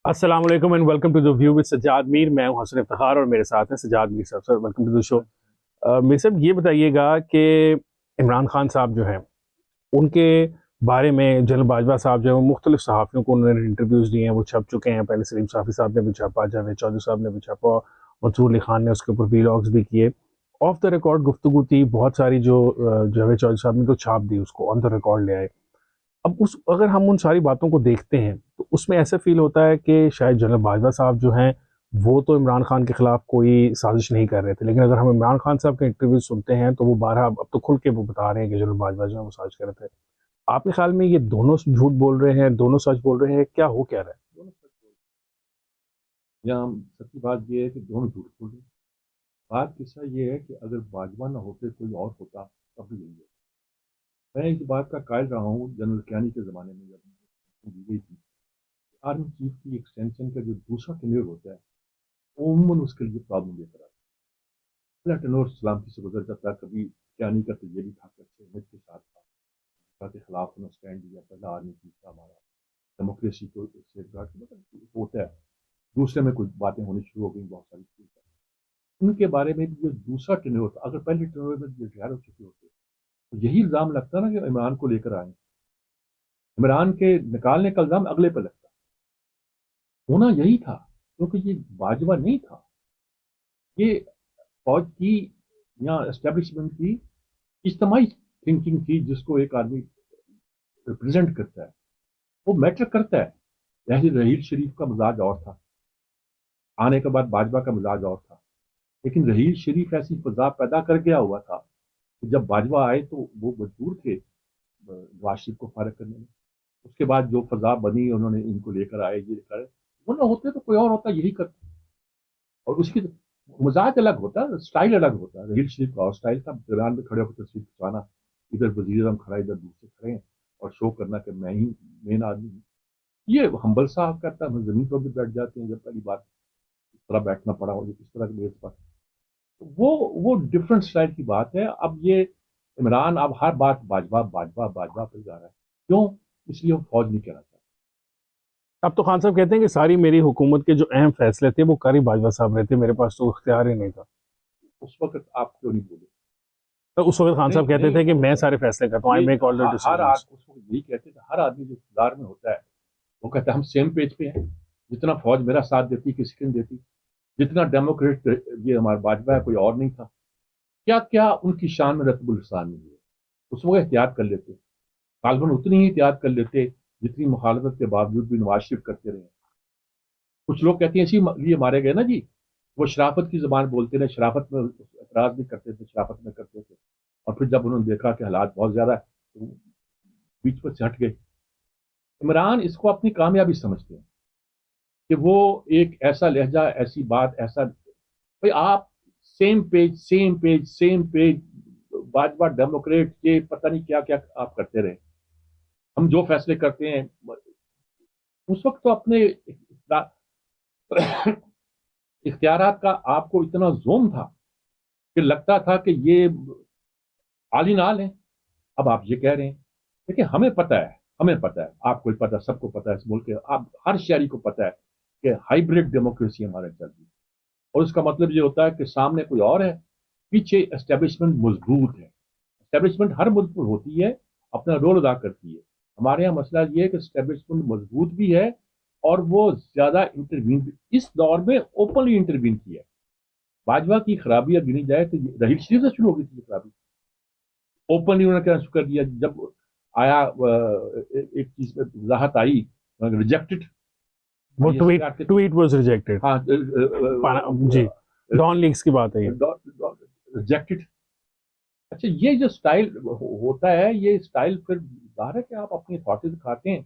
السلام علیکم and welcome to the view with Sajjad Mir. میں ہوں حسن افتخار اور میرے ساتھ ہیں سجاد میر صاحب. سر ویلکم ٹو دا شو. میر صاحب یہ بتائیے گا کہ عمران خان صاحب جو ہیں ان کے بارے میں جنرل باجوہ صاحب جو ہیں وہ مختلف صحافیوں کو انہوں نے انٹرویوز دیے ہیں, وہ چھپ چکے ہیں. پہلے سلیم صافی صاحب نے بھی چھاپا, جاوید چودھری صاحب نے بھی چھاپا, منصور علی خان نے اس کے اوپر ویلاگز بھی کیے. آف دا ریکارڈ گفتگو تھی بہت ساری, جو جاوید چودھری صاحب نے تو چھاپ دی, اس کو آن دا ریکارڈ لے آئے. اب اگر ہم ان ساری باتوں کو دیکھتے ہیں تو اس میں ایسا فیل ہوتا ہے کہ شاید جنرل باجوہ صاحب جو ہیں وہ تو عمران خان کے خلاف کوئی سازش نہیں کر رہے تھے, لیکن اگر ہم عمران خان صاحب کے انٹرویو سنتے ہیں تو وہ بارہ اب تو کھل کے وہ بتا رہے ہیں کہ جنرل باجوہ جو ہیں وہ سازش کر رہے تھے. آپ کے خیال میں یہ دونوں جھوٹ بول رہے ہیں, دونوں سچ بول رہے ہیں, کیا ہو کیا رہا ہے؟ دونوں سچ بول رہے ہیں. یہاں سچی بات یہ ہے کہ دونوں جھوٹ بول رہے ہیں. بات قصہ یہ ہے کہ اگر باجوہ نہ ہوتے کوئی اور ہوتا تب بھی یہی ہے. میں اس بات کا قائل رہا ہوں جنرل کیانی کے زمانے میں جب دی گئی تھی. آرمی چیف کی ایکسٹینشن کا جو دوسرا ٹینور ہوتا ہے عموماً اس کے لیے پرابلم لے کر آتا ہے. پہلا ٹینور سلامتی سے گزر جاتا ہے. کبھی کیانی کا تو یہ بھی تھا کہ اچھے کے ساتھ تھا, کے خلاف انہوں نے اسٹینڈ لیا. پہلا آرمی چیف تھا ہمارا, ڈیموکریسی کو سیف گارڈ ہوتا ہے. دوسرے میں کچھ باتیں ہونی شروع ہو گئی بہت ساری چیزیں. ان کے بارے میں جو دوسرا ٹینور تھا, اگر پہلے ٹینور میں جو ریٹائر ہو چکے ہوتے تو یہی الزام لگتا نا کہ عمران کو لے کر آئے. عمران کے نکالنے کا الزام اگلے پہ لگتا. ہونا یہی تھا کیونکہ یہ باجوہ نہیں تھا, یہ فوج کی یا اسٹیبلشمنٹ کی اجتماعی تھنکنگ تھی جس کو ایک آدمی ریپرزینٹ کرتا ہے. وہ میٹر کرتا ہے. جیسے رحیل شریف کا مزاج اور تھا, آنے کے بعد باجوہ کا مزاج اور تھا, لیکن رحیل شریف ایسی فضا پیدا کر گیا ہوا تھا کہ جب باجوہ آئے تو وہ مجبور تھے نواز شریف کو فارغ کرنے میں. اس کے بعد جو فضا بنی انہوں نے ان کو لے کر آئے, یہ لے کر آئے. وہ نہ ہوتے تو کوئی اور ہوتا یہی کرتا, اور اس کی مزاج الگ ہوتا, اسٹائل الگ ہوتا. رحیل شریف کا اور اسٹائل تھا, درمیان میں کھڑے ہو کر تصویر کھنچوانا, ادھر وزیر اعظم کھڑا ادھر دوسرے کھڑے ہیں, اور شو کرنا کہ میں ہی مین آدمی ہوں. یہ ہمبل صاحب کرتا ہے, ہم زمین پر بھی بیٹھ جاتے ہیں جب پہلی بات اس طرح بیٹھنا پڑا ہو, اس طرح کے بیس پر. وہ ڈفرنٹ اسٹائل کی بات ہے. اب یہ عمران اب ہر بات باجوہ باجوہ باجوہ پہ جا رہا ہے. کیوں؟ اس لیے وہ فوج نہیں کہنا چاہتا. اب تو خان صاحب کہتے ہیں کہ ساری میری حکومت کے جو اہم فیصلے تھے وہ قاری باجوہ صاحب رہتے, میرے پاس تو اختیار ہی نہیں تھا. اس وقت آپ کیوں نہیں بولے؟ تو اس وقت خان صاحب کہتے تھے کہ میں سارے فیصلے کرتا ہوں, I make all the Hare decisions. اس وقت یہی کہتے تھے. ہر آدمی جو اقتدار میں ہوتا ہے وہ کہتا ہے ہم سیم پیج پہ ہیں. جتنا فوج میرا ساتھ دیتی کسی کے نہیں دیتی, جتنا ڈیموکریٹ یہ ہمارا باجوہ ہے کوئی اور نہیں تھا. کیا کیا ان کی شان میں رتب الحسان نہیں ہوئے. اس وقت احتیاط کر لیتے, غالباً اتنی ہی احتیاط کر لیتے جتنی مخالفت کے باوجود بھی نواز شریف کرتے رہے. کچھ لوگ کہتے ہیں اسی لیے مارے گئے نا جی, وہ شرافت کی زبان بولتے رہے, شرافت میں اعتراض بھی کرتے تھے, شرافت میں کرتے تھے, اور پھر جب انہوں نے دیکھا کہ حالات بہت زیادہ ہے تو بیچ پر سے ہٹ گئے. عمران اس کو اپنی کامیابی سمجھتے ہیں کہ وہ ایک ایسا لہجہ, ایسی بات, ایسا بھائی آپ same page same page same page, Bajwa Democrat, یہ پتہ نہیں کیا کیا آپ کرتے رہے. ہم جو فیصلے کرتے ہیں اس وقت تو اپنے اختیارات کا آپ کو اتنا زوم تھا کہ لگتا تھا کہ یہ عالی نال ہیں. اب آپ یہ کہہ رہے ہیں, دیکھیں ہمیں پتہ ہے, ہمیں پتہ ہے, آپ کو پتہ ہے, سب کو پتہ ہے, اس ملک کے آپ ہر شہری کو پتہ ہے کہ ہائیبرڈ ڈیموکریسی ہمارے چل رہی ہے. اور اس کا مطلب یہ ہوتا ہے کہ سامنے کوئی اور ہے, پیچھے اسٹیبلشمنٹ مضبوط ہے. اسٹیبلشمنٹ ہر ملک میں ہوتی ہے, اپنا رول ادا کرتی ہے. ہمارے یہاں مسئلہ یہ ہے کہ اسٹیبلشمنٹ مضبوط بھی ہے اور وہ زیادہ انٹروین اس دور میں اوپنلی انٹروین کی ہے. باجوہ کی خرابی اب گنی جائے تو رحیل شریف سے شروع ہو گئی تھی خرابی. اوپنلی انہوں نے کہنا شروع کر دیا جب آیا ایک چیز پہ وضاحت آئی, ریجیکٹڈ. وہ ٹویٹ واز ریجیکٹڈ. ہاں جی, ڈان لیکس کی بات ہے یہ. ریجیکٹڈ. اچھا, یہ جو سٹائل ہوتا ہے, یہ سٹائل پھر ظاہر ہے کہ آپ اپنی اتھارٹی دکھاتے ہیں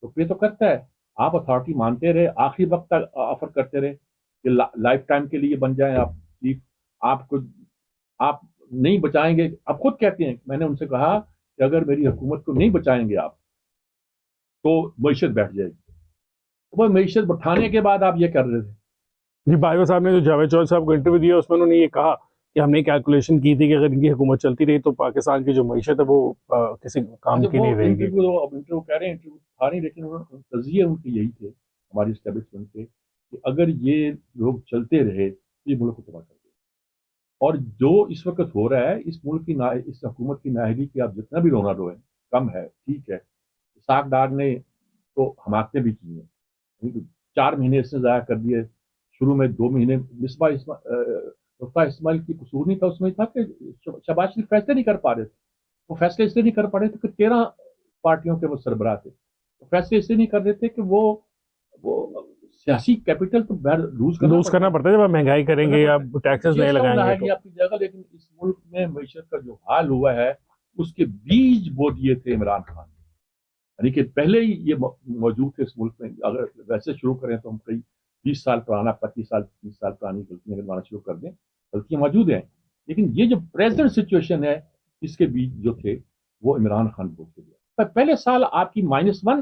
تو پہ تو کرتا ہے. آپ اتھارٹی مانتے رہے, آخری وقت تک آفر کرتے رہے کہ لائف ٹائم کے لیے بن جائیں آپ چیف. آپ کو آپ نہیں بچائیں گے, آپ خود کہتے ہیں, میں نے ان سے کہا کہ اگر میری حکومت کو نہیں بچائیں گے آپ تو معیشت بیٹھ جائے گی. وہ معیشت بٹھانے کے بعد آپ یہ کر رہے تھے. جی, باجوہ صاحب نے جو جاوید چودھری صاحب کو انٹرویو دیا اس میں انہوں نے یہ کہا کہ ہم نے کیلکولیشن کی تھی کہ اگر ان کی حکومت چلتی رہی تو پاکستان کی جو معیشت ہے وہ کسی کام کی نہیں رہے گی. انٹرویو کہہ رہے ہیں انٹرویو تھا نہیں, لیکن تجزیے ان کے یہی تھے ہماری اسٹیبلشمنٹ کے کہ اگر یہ لوگ چلتے رہے تو یہ ملک کو تباہ کر دیں. اور جو اس وقت ہو رہا ہے اس ملک کی اس حکومت کی نااہلی کی آپ جتنا بھی رونا روئیں کم ہے. ٹھیک ہے, اسحاق ڈار نے تو حماقتیں بھی کی ہیں, 4 مہینے اس نے ضائع کر دیے. شروع میں 2 مہینے مصباح اسماعیل کی قصور نہیں تھا, اس میں تھا کہ شہباز شریف فیصلے نہیں کر پا رہے تھے. وہ فیصلے اس لیے نہیں کر پا رہے تھے کہ 13 پارٹیوں کے وہ سربراہ تھے. فیصلے اس لیے نہیں کر رہے تھے کہ وہ سیاسی کیپٹل تو لوز کرنا پڑتا ہے جب آپ مہنگائی کریں گے یا ٹیکسز نہیں لگائیں گے تو. آپ کی جگہ, لیکن اس ملک میں معیشت کا جو حال ہوا ہے اس کے بیج بو دیے تھے عمران خان نے. یعنی کہ پہلے ہی یہ موجود تھے اس ملک میں. اگر ویسے شروع کریں تو ہم کئی 20 سال پرانا 25 سال 30 سال پرانی غلطیاں گنوانا شروع کر دیں. غلطیاں موجود ہیں, لیکن یہ جو پریزنٹ سچویشن ہے اس کے بیچ جو تھے وہ عمران خان بول کے دیا. پہلے سال آپ کی -1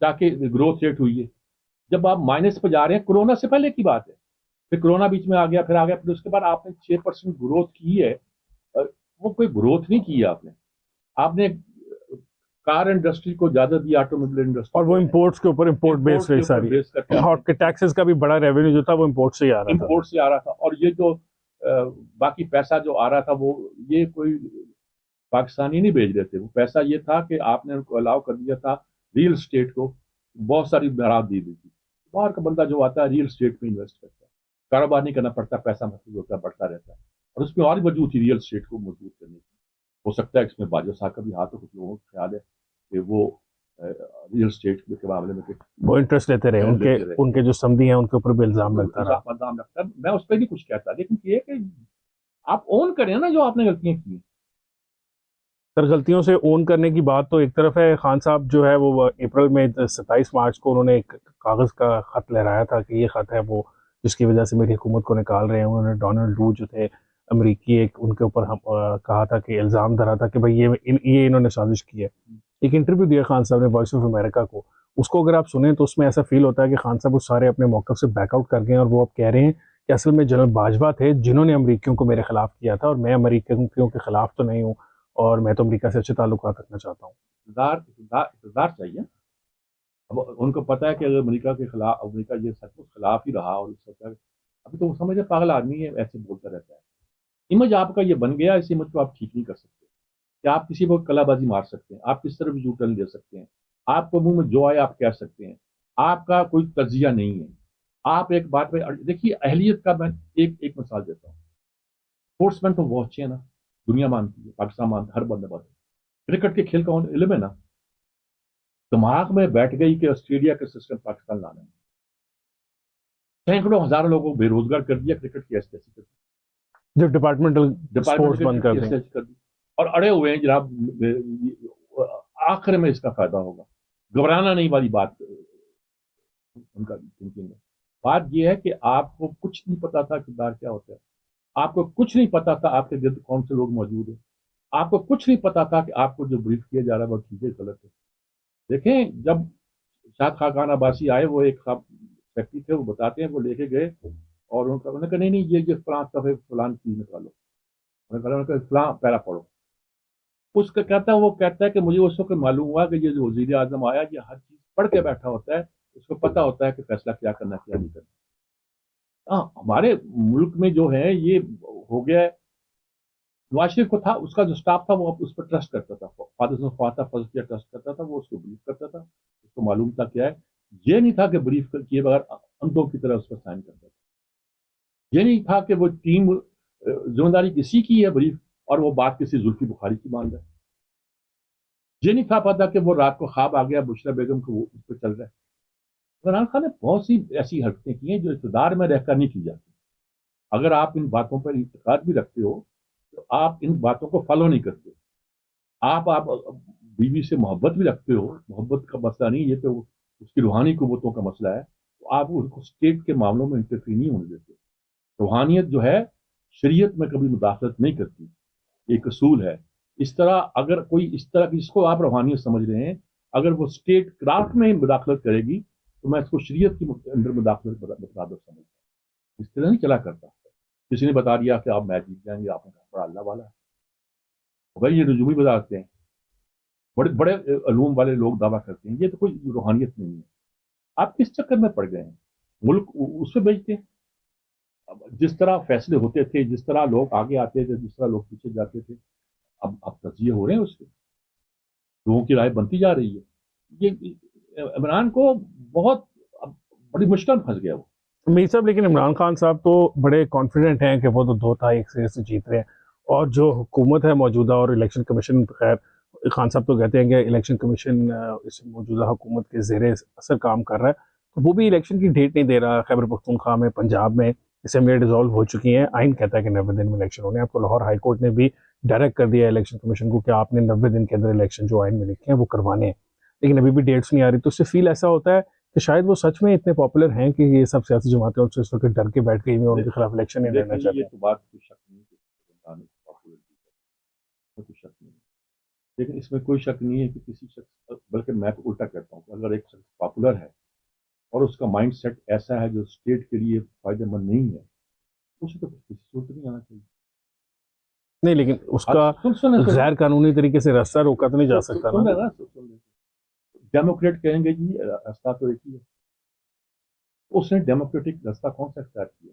جا کے گروتھ ریٹ ہوئی ہے. جب آپ مائنس پہ جا رہے ہیں, کرونا سے پہلے کی بات ہے, پھر کرونا بیچ میں آ گیا, پھر اس کے بعد آپ نے 6% گروتھ کی ہے. وہ کوئی گروتھ نہیں کی ہے آپ نے کار انڈسٹری کو زیادہ دی, آٹو موبائل انڈسٹری, اور وہ امپورٹس کے اوپر امپورٹ بیس رہی ساری, اور ٹیکسز کا بھی بڑا ریونیو جو تھا وہ امپورٹ سے ہی آ رہا تھا. اور یہ جو باقی پیسہ جو آ رہا تھا وہ یہ کوئی پاکستانی نہیں بھیج رہے تھے. وہ پیسہ یہ تھا کہ آپ نے ان کو الاؤ کر دیا تھا ریئل اسٹیٹ کو, بہت ساری برات دی ہوئی تھی. باہر کا بندہ جو آتا ہے ریئل اسٹیٹ میں انویسٹ کرتا ہے, کاروبار نہیں کرنا پڑتا, پیسہ محفوظ ہوتا ہے, بڑھتا رہتا ہے. اور اس میں اور وجہ تھی ریئل اسٹیٹ کو مضبوط کرنے کی. ہو سکتا ہے اس میں باجوہ صاحب کا بھی ہاتھ, کچھ لوگوں کو خیال ہے کہ وہ ریئل اسٹیٹ کے معاملے میں وہ انٹرسٹ لیتے رہے, ان کے جو سمدھی ہیں ان کے اوپر بھی الزام لگتا رہا. میں اس پہ بھی کچھ کہتا, لیکن یہ کہ آپ اون کریں نا جو آپ نے غلطیاں کی ہیں. سر غلطیوں سے اون کرنے کی بات تو ایک طرف ہے. خان صاحب جو ہے وہ اپریل میں 27 مارچ کو انہوں نے ایک کاغذ کا خط لہرایا تھا کہ یہ خط ہے وہ جس کی وجہ سے میری حکومت کو نکال رہے ہیں. انہوں نے ڈونلڈ ڈو جو تھے امریکی, ایک ان کے اوپر کہا تھا کہ الزام دھرا تھا کہ بھائی یہ انہوں نے سازش کی ہے. ایک انٹرویو دیا خان صاحب نے وائس آف امریکہ کو, اس کو اگر آپ سنیں تو اس میں ایسا فیل ہوتا ہے کہ خان صاحب اس سارے اپنے موقف سے بیک آؤٹ کر گئے ہیں, اور وہ اب کہہ رہے ہیں کہ اصل میں جنرل باجوہ تھے جنہوں نے امریکیوں کو میرے خلاف کیا تھا, اور میں امریکیوں کے خلاف تو نہیں ہوں, اور میں تو امریکہ سے اچھے تعلقات رکھنا چاہتا ہوں. اقتدار چاہیے. اب ان کو پتا ہے کہ اگر امریکہ کے خلاف, امریکہ یہ سب کچھ خلاف ہی رہا, اور ابھی تو وہ سمجھے پاگل آدمی ہے, ایسے بولتا رہتا ہے. امیج آپ کا یہ بن گیا, اس امیج کو آپ ٹھیک نہیں کر سکتے کہ آپ کسی کو کلا بازی مار سکتے ہیں, آپ کس طرح بھی یو ٹرن لے سکتے ہیں, آپ کو منہ میں جو آئے آپ کہہ سکتے ہیں, آپ کا کوئی تجزیہ نہیں ہے. آپ ایک بات پہ دیکھیے, اہلیت کا میں ایک مثال دیتا ہوں. اسپورٹس مین تو وہ اچھے ہیں نا, دنیا مانتی ہے, پاکستان مانتا ہے, ہر بندہ بات ہے. کرکٹ کے کھیل کا علم ہے نا, دماغ میں بیٹھ گئی کہ آسٹریلیا کا سسٹم پاکستان لانا ہے. سینکڑوں ہزاروں لوگوں کو بے روزگار کر دیا, کرکٹ کی ایسی کر دی, جو ڈپارٹمنٹل بند کر دیں, اور اڑے ہوئے ہیں جناب. آخر میں اس کا فائدہ ہوگا. گھبرانا نہیں والی بات ان کا تھنکنگ ہے. بات یہ ہے کہ آپ کو کچھ نہیں پتا تھا کردار کیا ہوتا ہے, آپ کو کچھ نہیں پتا تھا آپ کے گرد کون سے لوگ موجود ہیں, آپ کو کچھ نہیں پتا تھا کہ آپ کو جو بریف کیا جا رہا ہے وہ ٹھیک ہے غلط ہے. دیکھیں, جب شاد خاقان عباسی آئے, وہ ایک سیکٹری تھے, وہ بتاتے ہیں, وہ لے کے گئے, اور انہوں نے کہا نہیں یہ فلاں صفحے فلان چیز نکالو, انہوں نے کہا فلاں پیرا پڑھو. اس کا وہ کہتا ہے کہ مجھے اس وقت معلوم ہوا کہ یہ جو وزیر اعظم آیا یہ ہر چیز پڑھ کے بیٹھا ہوتا ہے, اس کو پتا ہوتا ہے کہ فیصلہ کیا کرنا کیا نہیں کرنا. ہمارے ملک میں جو ہے یہ ہو گیا ہے. نواز شریف کو تھا, اس کا جو اسٹاف تھا وہ اس پر ٹرسٹ کرتا تھا, فضل کیا ٹرسٹ کرتا تھا, وہ اس کو بریف کرتا تھا, اس کو معلوم تھا کیا ہے. یہ نہیں تھا کہ بریف کیے بغیر اندھوں کی طرح اس پر سائن کرتا تھا. یہ نہیں تھا کہ وہ ٹیم ذمہ داری کسی کی ہے بریف, اور وہ بات کسی زلفی بخاری کی مان رہا ہے. یہ نہیں تھا پتا کہ وہ رات کو خواب آ گیا بشرا بیگم کو وہ اس پہ چل رہا ہے. عمران خان نے بہت سی ایسی حرکتیں کی ہیں جو اقتدار میں رہ کر نہیں کی جاتی. اگر آپ ان باتوں پر اعتقاد بھی رکھتے ہو تو آپ ان باتوں کو فالو نہیں کرتے. آپ بیوی سے محبت بھی رکھتے ہو, محبت کا مسئلہ نہیں, یہ تو اس کی روحانی قوتوں کا مسئلہ ہے, تو آپ اس کو اسٹیٹ کے معاملوں میں انٹرفیئر نہیں ہونے دیتے. روحانیت جو ہے شریعت میں کبھی مداخلت نہیں کرتی, ایک اصول ہے. اس طرح اگر کوئی اس طرح جس کو آپ روحانیت سمجھ رہے ہیں, اگر وہ اسٹیٹ کرافٹ میں مداخلت کرے گی تو میں اس کو شریعت کی اندر مداخلت برابر سمجھتا ہوں. اس طرح نہیں چلا کرتا. کسی نے بتا دیا کہ آپ میچ جیت جائیں گے, آپ نے کہا بڑا اللہ والا ہے, بھائی یہ رجوعی بتاتے ہیں, بڑے بڑے علوم والے لوگ دعویٰ کرتے ہیں, یہ تو کوئی روحانیت نہیں ہے. آپ کس چکر میں پڑ گئے ہیں؟ ملک اس پہ بیچتے ہیں. اب جس طرح فیصلے ہوتے تھے، جس طرح لوگ آگے آتے تھے، جس طرح لوگ پیچھے جاتے تھے، اب تجزیے ہو رہے ہیں اس کے، لوگوں کی رائے بنتی جا رہی ہے. یہ عمران کو بہت اب بڑی مشکل میں پھنس گیا وہ. میر صاحب لیکن عمران خان صاحب تو بڑے کانفیڈنٹ ہیں کہ وہ تو 2 تہائی سے جیت رہے ہیں، اور جو حکومت ہے موجودہ اور الیکشن کمیشن، خیر خان صاحب تو کہتے ہیں کہ الیکشن کمیشن اس موجودہ حکومت کے زیر اثر کام کر رہا ہے، تو وہ بھی الیکشن کی ڈیٹ نہیں دے رہا. خیبر پختونخوا میں، پنجاب میں اسمبلی ڈیزالو ہو چکی ہیں، آئین کہتا ہے کہ 90 دن میں الیکشن ہونے ہیں. اب تو لاہور ہائی کورٹ نے بھی ڈائریکٹ کر دیا ہے الیکشن کمیشن کو کہ آپ نے 90 دن کے اندر الیکشن جو آئین میں لکھے ہیں وہ کروانے ہیں، لیکن ابھی بھی ڈیٹس نہیں آ رہی. تو اس سے فیل ایسا ہوتا ہے کہ شاید وہ سچ میں اتنے پاپولر ہیں کہ یہ سب سیاسی جماعتیں ان سے اس وقت ڈر کے بیٹھ گئی ہیں اور ان کے خلاف الیکشن نہیں لڑنا دیکھیں چاہتے یہ ہیں. تو بات کوئی شک نہیں کہ انسان پاپولر ہے، کوئی شک نہیں. لیکن اس میں کوئی شک نہیں ہے کہ کسی شخص، بلکہ میں تو الٹا کہتا ہوں کہ اگر ایک شخص پاپولر ہے اور اس کا مائنڈ سیٹ ایسا ہے جو اسٹیٹ کے لیے فائدہ مند نہیں ہے، اسے تو کسی صورت نہیں آنا چاہیے. نہیں، لیکن اس کا غیر قانونی طریقے سے راستہ روکا تو نہیں جا سکتا نا. ڈیموکریٹ کہیں گے جی راستہ تو ایک ہی ہے. اس نے ڈیموکریٹک راستہ کون سا اختیار کیا؟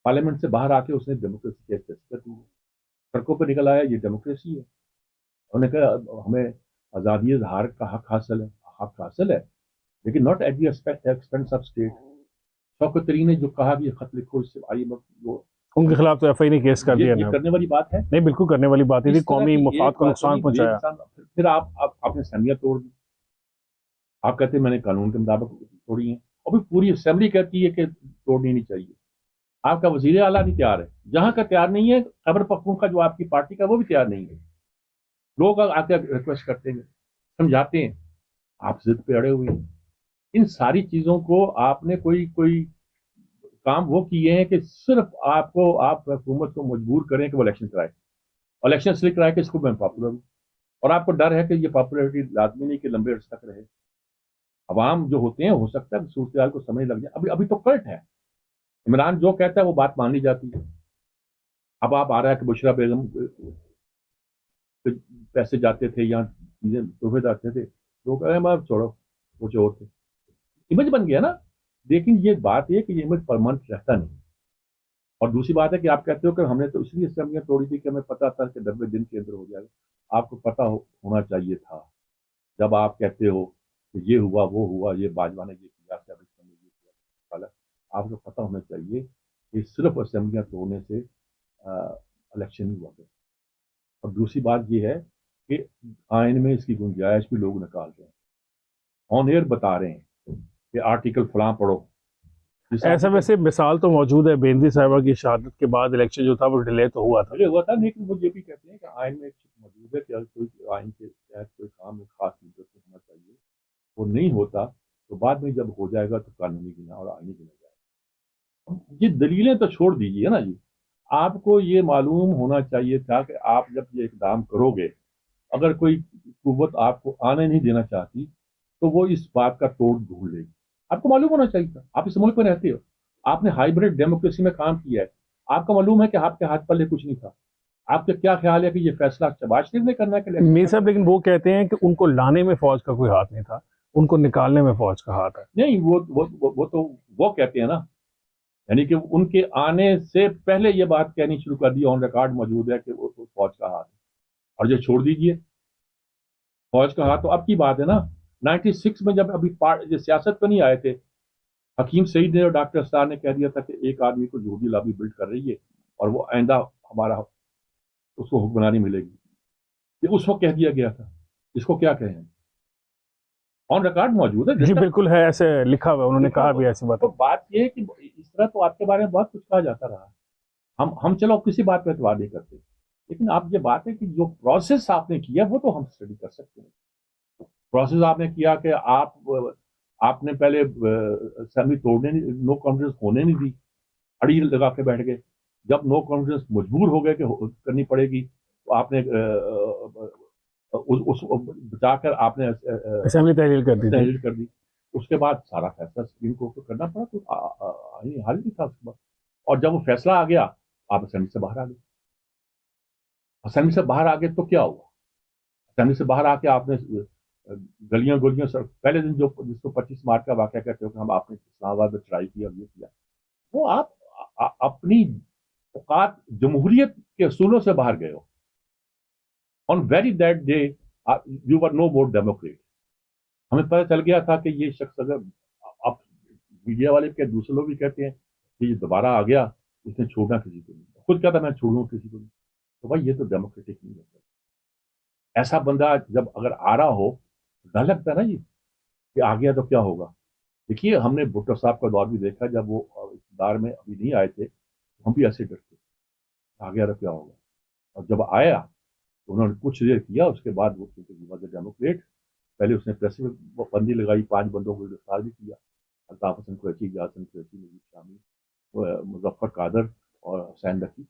پارلیمنٹ سے باہر آ کے اس نے ڈیموکریسی کی حیثیت دی ہے. سڑکوں پہ نکل آیا، یہ ڈیموکریسی ہے. انہوں نے کہا ہمیں آزادی اظہار کا حق حاصل ہے لیکن not at the expense of state. Shaukat Tarin نے جو کہا کہ یہ خط لکھو، اس سے آئی ایم ایف وہ ان کے خلاف تو ایف آئی نے کیس کر دیا یہ نا. کرنے والی بات ہے. نہیں، بالکل کرنے والی بات ہے، اس طرح قومی کی مفاد ایک کو نقصان پہنچایا. پھر آپ نے اسمبلیاں توڑ دی. آپ کہتے ہیں میں نے قانون کے مطابق توڑی ہیں، اور بھی پوری اسمبلی کہتی ہے کہ توڑنی نہیں چاہیے. آپ کا وزیر اعلیٰ بھی تیار ہے، جہاں کا تیار نہیں ہے خیبر پختونخوا کا جو آپ کی پارٹی کا وہ بھی تیار نہیں ہے. لوگ آ کے ریکویسٹ کرتے ہیں، سمجھاتے ہیں، آپ ضد پہ اڑے ہوئے ہیں. ان ساری چیزوں کو آپ نے کوئی کام وہ کیے ہیں کہ صرف آپ حکومت کو مجبور کریں کہ وہ الیکشن کرائے، الیکشن اس لیے کرائے کہ اس کو میں پاپولر ہوں، اور آپ کو ڈر ہے کہ یہ پاپولرٹی لازمی نہیں کہ لمبے عرصے تک رہے. عوام جو ہوتے ہیں ہو سکتا ہے صورتحال کو سمجھ لگ جائے. ابھی تو کلٹ ہے. عمران جو کہتا ہے وہ بات مان لی جاتی ہے. اب آپ آ رہا ہے کہ بشرا بیگم پیسے جاتے تھے یا چیزیں تحفے جاتے تھے، لوگ چھوڑو وہ چور تھے. امیج بن گیا نا. لیکن یہ بات یہ کہ یہ امیج پرماننٹ رہتا نہیں. اور دوسری بات ہے کہ آپ کہتے ہو کہ ہم نے تو اس لیے اسمبلیاں توڑی تھی کہ ہمیں پتا تھا کہ 90 دن کے اندر ہو جائے گا. آپ کو پتا ہونا چاہیے تھا. جب آپ کہتے ہو کہ یہ ہوا وہ ہوا، یہ باجوہ نے یہ کیا، آپ کو پتا ہونا چاہیے کہ صرف اسمبلیاں توڑنے سے الیکشن نہیں ہوا. اور دوسری بات یہ ہے کہ آئین میں اس کی گنجائش بھی لوگ نکال رہے ہیں، آن ایئر بتا رہے ہیں کہ آرٹیکل فلاں پڑھو. ایسا ویسے مثال تو موجود ہے، بینظیر صاحبہ کی شہادت کے بعد الیکشن جو تھا وہ ڈیلے تو ہوا تھا. لیکن وہ یہ بھی کہتے ہیں کہ آئین میں موجود ہے کہ اگر کوئی آئین کے تحت کوئی کام ایک خاص مدت میں ہونا چاہیے، وہ نہیں ہوتا تو بعد میں جب ہو جائے گا تو قانونی گنا اور آئینی گنا جائے گا. یہ دلیلیں تو چھوڑ دیجیے نا جی. آپ کو یہ معلوم ہونا چاہیے تھا کہ آپ جب یہ اقدام کرو گے، اگر کوئی قوت آپ کو آنے نہیں دینا چاہتی تو وہ اس بات کا توڑ ڈھونڈ لے گی. آپ کو معلوم ہونا چاہیے تھا. آپ اس ملک میں رہتے ہو، آپ نے ہائیبریڈ ڈیموکریسی میں کام کیا ہے. آپ کو معلوم ہے کہ آپ کے ہاتھ پلے کچھ نہیں تھا. آپ کا کیا خیال ہے کہ یہ فیصلہ شہباز شریف نے کرنا ہے کہ میر صاحب لیکن وہ کہتے ہیں کہ ان کو لانے میں فوج کا کوئی ہاتھ نہیں تھا، ان کو نکالنے میں فوج کا ہاتھ ہے. نہیں، وہ تو وہ کہتے ہیں نا، یعنی کہ ان کے آنے سے پہلے یہ بات کہنی شروع کر دی، آن ریکارڈ موجود ہے کہ وہ فوج کا ہاتھ ہے. اور یہ چھوڑ دیجئے فوج کا ہاتھ تو اب کی بات ہے نا. 96 میں جب ابھی سیاست پہ نہیں آئے تھے، حکیم سعید نے اور ڈاکٹر اسرار نے کہہ دیا تھا کہ ایک آدمی کو یہودی لابی بلڈ کر رہی ہے اور وہ آئندہ ہمارا اس کو حکمرانی ملے گی. یہ اس وقت کہہ دیا گیا تھا. اس کو کیا کہیں؟ آن ریکارڈ موجود ہے. جی بالکل ہے، ایسے لکھا ہوا ہے، انہوں نے کہا بھی ایسی بات. تو بات یہ ہے کہ اس طرح تو آپ کے بارے میں بہت کچھ کہا جاتا رہا. ہم چلو کسی بات پہ اعتبار نہیں کرتے، لیکن آپ یہ بات ہے کہ جو پروسیس آپ نے کیا وہ تو ہم اسٹڈی کر سکتے ہیں. پروسیس آپ نے کیا کہ آپ نے پہلے اسمبلی توڑنے نو کانفیڈنس ہونے نہیں دی، اڑی لگا کے بیٹھ گئے. جب نو کانفیڈنس مجبور ہو گئے کہ کرنی پڑے گی تو آپ نے اس بچا کر آپ نے اسمبلی تحلیل کر دی. اس کے بعد سارا فیصلہ سپریم کورٹ کو کرنا پڑا، تو حل نہیں تھا اس کے بعد. اور جب وہ فیصلہ آ گیا آپ اسمبلی سے باہر آ گئے. اسمبلی سے باہر آ گئے تو کیا ہوا؟ اسمبلی سے باہر آ کے آپ نے گلیاں گلیاں پہلے دن جو جس کو 25 مارچ کا واقعہ کہتے ہو کہ ہم آپ نے اسلام آباد میں چڑھائی کی اور یہ کیا، وہ آپ اپنی اوقات جمہوریت کے اصولوں سے باہر گئے ہو. On very that day you are no more democrat. ہمیں پتہ چل گیا تھا کہ یہ شخص اگر اب میڈیا والے کے دوسرے لوگ بھی کہتے ہیں کہ یہ دوبارہ آ گیا، اس نے چھوڑنا کسی کو نہیں، خود کہتا میں چھوڑوں کسی کو نہیں، تو بھائی یہ تو ڈیموکریٹک نہیں ہوتا. ایسا بندہ جب اگر آ رہا ہو ڈر لگتا ہے نا جی کہ آ گیا تو کیا ہوگا. دیکھیے ہم نے بھٹو صاحب کا دور بھی دیکھا، جب وہ اقتدار میں ابھی نہیں آئے تھے ہم بھی ایسے ڈرتے آ گیا تو کیا ہوگا، اور جب آیا تو انہوں نے کچھ دیر کیا، اس کے بعد وہ چونکہ ڈیموکریٹ، پہلے اس نے پریس میں بندی لگائی، 5 بندوں کو گرفتار بھی کیا، الطاف حسن قریشی، اجاز حسن قریشی، نجیب شامی، مظفر قادر اور حسین رفیع،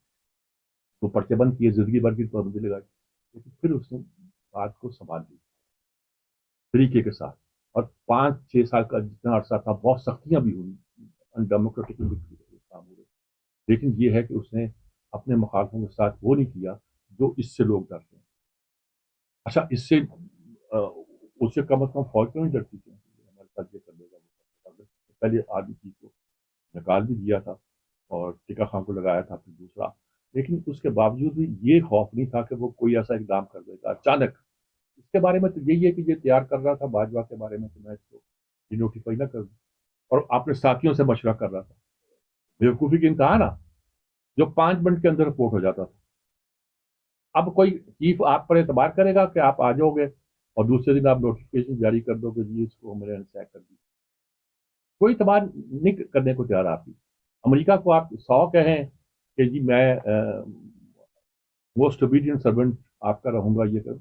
تو پرچے بند کیے، زندگی بھر کی پابندی لگائی، لیکن پھر اس نے بات کو سنبھال لی طریقے کے ساتھ. اور 5-6 سال کا جتنا عرصہ تھا بہت سختیاں بھی ہوئی، ڈیموکریٹک کام ہوئے، لیکن یہ ہے کہ اس نے اپنے مخالفوں کے ساتھ وہ نہیں کیا جو اس سے لوگ ڈرتے ہیں. اچھا اس سے کم از کم فوج کیوں نہیں ڈرتی تھی، ہمارے ساتھ یہ کر دے گا. پہلے آدمی چیز کو نکال بھی دیا تھا اور ٹکا خان کو لگایا تھا پھر دوسرا، لیکن اس کے باوجود بھی یہ خوف نہیں تھا کہ وہ کوئی ایسا اقدام کر دے گا اچانک. اس کے بارے میں تو یہی ہے کہ یہ تیار کر رہا تھا باجوہ کے بارے میں کہ میں اس کو نوٹیفائی نہ کر دوں، اور اپنے ساتھیوں سے مشورہ کر رہا تھا. بیوقوفی کی انتہا نا، جو 5 منٹ کے اندر رپورٹ ہو جاتا تھا. اب کوئی چیف آپ پر اعتبار کرے گا کہ آپ آ جاؤ گے اور دوسرے دن آپ نوٹیفکیشن جاری کر دو کہ جی اس کو میرے سیک کر دی. کوئی اعتبار نہیں کرنے کو تیار. آپ کی امریکہ کو آپ 100 کہیں کہ جی میں موسٹ اوبیڈینٹ سرونٹ آپ کا رہوں گا، یہ کروں،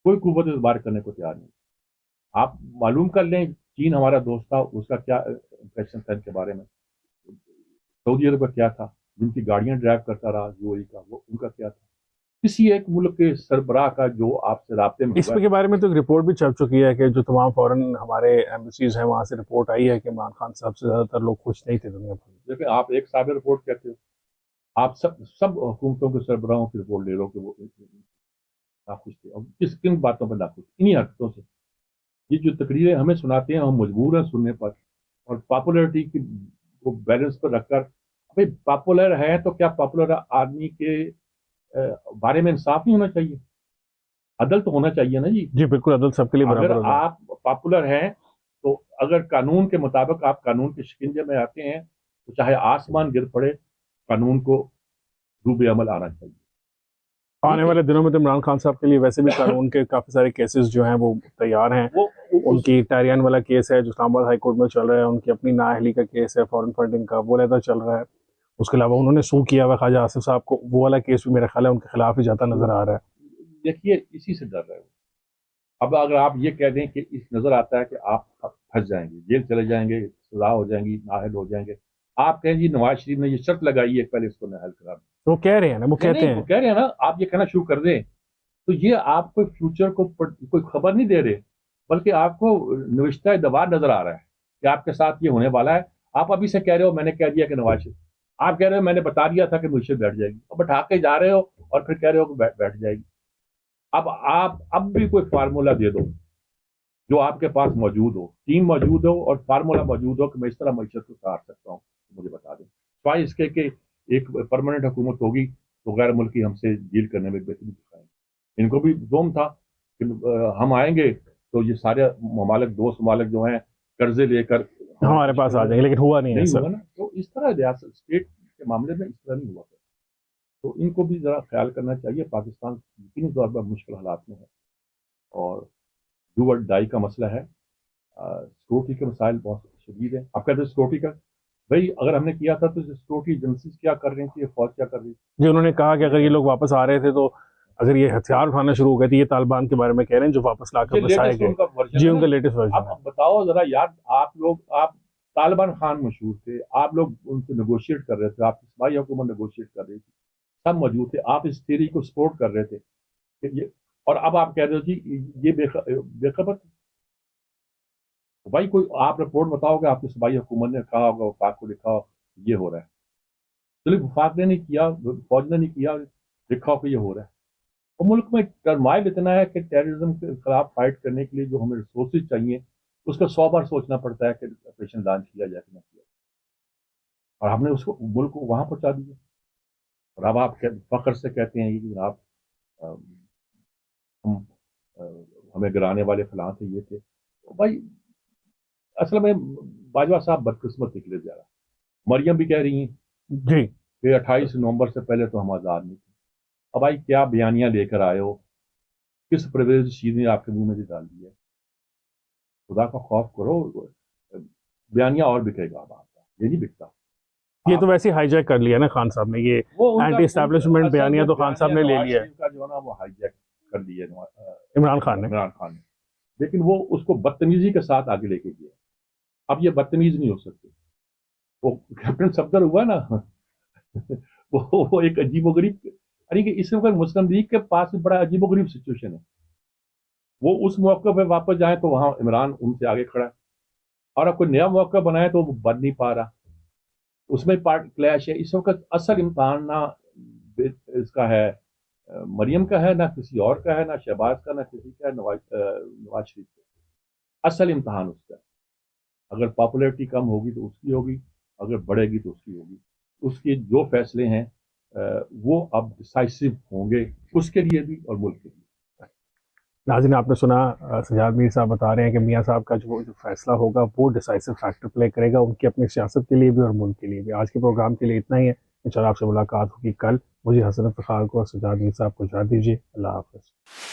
کوئی قوت اعتبار کرنے کو تیار نہیں. آپ معلوم کر لیں چین ہمارا دوست تھا، اس کا کیا امپریشن تھا ان کے بارے میں، سعودی عرب کا کیا تھا، جن کی گاڑیاں ڈرائیو کرتا رہا یو اے ای کا، وہ ان کا کیا تھا. کسی ایک ملک کے سربراہ کا جو آپ سے رابطے میں اس کے بارے میں تو ایک رپورٹ بھی چل چکی ہے کہ جو تمام فورن ہمارے ایمبیسیز ہیں وہاں سے رپورٹ آئی ہے کہ عمران خان صاحب سے زیادہ تر لوگ خوش نہیں تھے دنیا بھر میں. دیکھیں آپ ایک صاحب رپورٹ کہتے ہو، آپ سب حکومتوں کے سربراہوں کی رپورٹ لے لو کہ وہ ناخوش تھے، اور کن باتوں پر ناخوش، انہی حرکتوں سے. یہ جو تقریریں ہمیں سناتے ہیں ہم مجبور ہیں سننے پر، اور پاپولرٹی کی کو بیلنس پر رکھ کر. بھائی پاپولر ہے تو کیا پاپولر آدمی کے بارے میں انصاف نہیں ہونا چاہیے، عدل تو ہونا چاہیے نا جی. جی بالکل، عدل سب کے لیے برابر اگر ہوگا. آپ پاپولر ہیں تو اگر قانون کے مطابق آپ قانون کے شکنجے میں آتے ہیں تو چاہے آسمان گر پڑے قانون کو روب عمل آنا چاہیے. آنے والے دنوں میں تو عمران خان صاحب کے لیے ویسے بھی قانون کے کافی سارے کیسز جو ہیں وہ تیار ہیں. ان کی ٹیریان والا کیس ہے جو اسلام آباد ہائی کورٹ میں چل رہا ہے، ان کی اپنی نااہلی کا کیس ہے، فورن فنڈنگ کا وہ علیحدہ چل رہا ہے. اس کے علاوہ انہوں نے سو کیا ہوا خواجہ آصف صاحب کو، وہ والا کیس بھی میرا خیال ہے ان کے خلاف ہی جاتا نظر آ رہا ہے. دیکھیے اسی سے ڈر رہے ہو. اب اگر آپ یہ کہہ دیں کہ اس نظر آتا ہے کہ آپ پھنس جائیں گے، جیل چلے جائیں گے، سزا ہو جائیں گی، نااہل ہو جائیں گے، آپ کہیں جی نواز شریف نے یہ شرط لگائی ہے پہلے اس کو نااہل کرا دیں. وہ کہہ رہے ہیں نا، وہ کہتے ہیں، وہ کہہ رہے ہیں نا، آپ یہ کہنا شروع کر دیں تو یہ آپ کو فیوچر کو کوئی خبر نہیں دے رہے، بلکہ آپ کو نوشتہ دوار نظر آ رہا ہے کہ آپ کے ساتھ یہ ہونے والا ہے. آپ ابھی سے کہہ رہے ہو میں نے کہہ دیا کہ نواز شریف، آپ کہہ رہے ہو میں نے بتا دیا تھا کہ نوشت بیٹھ جائے گی، اور بٹھا کے جا رہے ہو اور پھر کہہ رہے ہو کہ بیٹھ جائے گی. اب آپ اب بھی کوئی فارمولا دے دو جو آپ کے پاس موجود ہو، ٹیم موجود ہو اور فارمولا موجود ہو کہ میں اس طرح معیشت کو سدھار سکتا ہوں، مجھے بتا دیں. سوائے اس کے کہ ایک پرماننٹ حکومت ہوگی تو غیر ملکی ہم سے ڈیل کرنے میں بہتری دکھائیں. ان کو بھی دوم تھا کہ ہم آئیں گے تو یہ سارے ممالک، دوست ممالک جو ہیں قرضے لے کر ہمارے پاس آ جائیں گے، لیکن ہوا نہیں ہے ہوا نا. تو اس طرح ریاست اسٹیٹ کے معاملے میں اس طرح نہیں ہوا. تو ان کو بھی ذرا خیال کرنا چاہیے. پاکستان یقینی طور پر مشکل حالات میں ہے اور ڈو اور ڈائی کا مسئلہ ہے. سیکورٹی کے مسائل بہت شدید ہیں. آپ کہتے ہیں سیکورٹی کا، بھائی اگر ہم نے کیا تھا تو سیکورٹی ایجنسیز کیا کر رہی تھی، فوج کیا کر رہی تھی. جی انہوں نے کہا کہ اگر یہ لوگ واپس آ رہے تھے تو اگر یہ ہتھیار اٹھانا شروع ہو گئے تھے، یہ طالبان کے بارے میں کہہ رہے ہیں جو واپس لا کر بسائے گئے. جی ان کا لیٹسٹ ورژن. اب بتاؤ ذرا یار، آپ طالبان خان مشہور تھے، آپ لوگ ان سے نیگوشیٹ کر رہے تھے، آپ کی صوبائی حکومت نیگوشیٹ کر رہی تھی، سب موجود تھے، آپ اس تھیوری کو سپورٹ کر رہے تھے کہ یہ، اور اب آپ کہہ رہے ہو جی یہ بے خبر. بھائی کوئی آپ رپورٹ بتاؤ کہ آپ کی صوبائی حکومت نے کہا ہوگا، وفاق کو لکھا ہو یہ ہو رہا ہے. چلیے وفاق نے نہیں کیا، فوج نے نہیں کیا، لکھا ہو کہ یہ ہو رہا ہے. اور ملک میں ٹرمائل اتنا ہے کہ ٹیررزم کے خلاف فائٹ کرنے کے لیے جو ہمیں ریسورسز چاہیے اس کا 100 بار سوچنا پڑتا ہے کہ آپریشن لانچ کیا جائے کہ نہ کیا جائے، اور ہم نے اس کو ملک کو وہاں پہنچا دیا. اور اب آپ فخر سے کہتے ہیں کہ جناب ہم ہمیں گرانے والے فلاں تھے، یہ تھے. بھائی اصل میں باجوہ صاحب بدقسمت نکلے جا رہا. مریم بھی کہہ رہی ہیں جی کہ 28 نومبر سے پہلے تو ہم آزاد نہیں تھے. اب بھائی کیا بیانیاں لے کر آئے ہو، کس پرویز چیز نے آپ کے منہ میں سے ڈال دی ہے؟ خدا کا خوف کرو. بیانیاں اور بکے گا اب آپ کا، یہ نہیں بکتا. یہ تو ویسے ہائی جیک کر لیا نا خان صاحب نے، یہ اینٹی اسٹیبلشمنٹ بیانیاں تو خان صاحب نے لے لیا ہے، کا جو ہے نا وہ ہائی جیک کر لیا عمران خان نے. عمران خان نے، لیکن وہ اس کو بدتمیزی کے ساتھ آگے لے کے گیا. اب یہ بدتمیز نہیں ہو سکتے. وہ کیپٹن صفدر ہوا نا وہ ایک عجیب و غریب، یعنی کہ اس وقت مسلم لیگ کے پاس بڑا عجیب و غریب سچویشن ہے. وہ اس موقع پہ واپس جائیں تو وہاں عمران ان سے آگے کھڑا ہے، اور اب کوئی نیا موقع بنائے تو وہ بن نہیں پا رہا. اس میں پارٹ کلیش ہے. اس وقت اصل امتحان نہ اس کا ہے مریم کا ہے، نہ کسی اور کا ہے، نہ شہباز کا، نہ کسی کا ہے، نواز شریف کا. اصل امتحان اس کا. اگر پاپولیرٹی کم ہوگی تو اس کی ہوگی، اگر بڑھے گی تو اس کی ہوگی. اس کے جو فیصلے ہیں وہ اب ڈسائسو ہوں گے اس کے لیے بھی اور ملک کے لیے. ناظرین آپ نے سنا سجاد میر صاحب بتا رہے ہیں کہ میاں صاحب کا جو فیصلہ ہوگا وہ ڈیسائسو فیکٹر پلے کرے گا ان کی اپنی سیاست کے لیے بھی اور ملک کے لیے بھی. آج کے پروگرام کے لیے اتنا ہی ہے، انشاءاللہ آپ سے ملاقات ہوگی کل. مجھے حسن افتخار کو اور سجاد میر صاحب کو اجازت دیجیے. اللہ حافظ.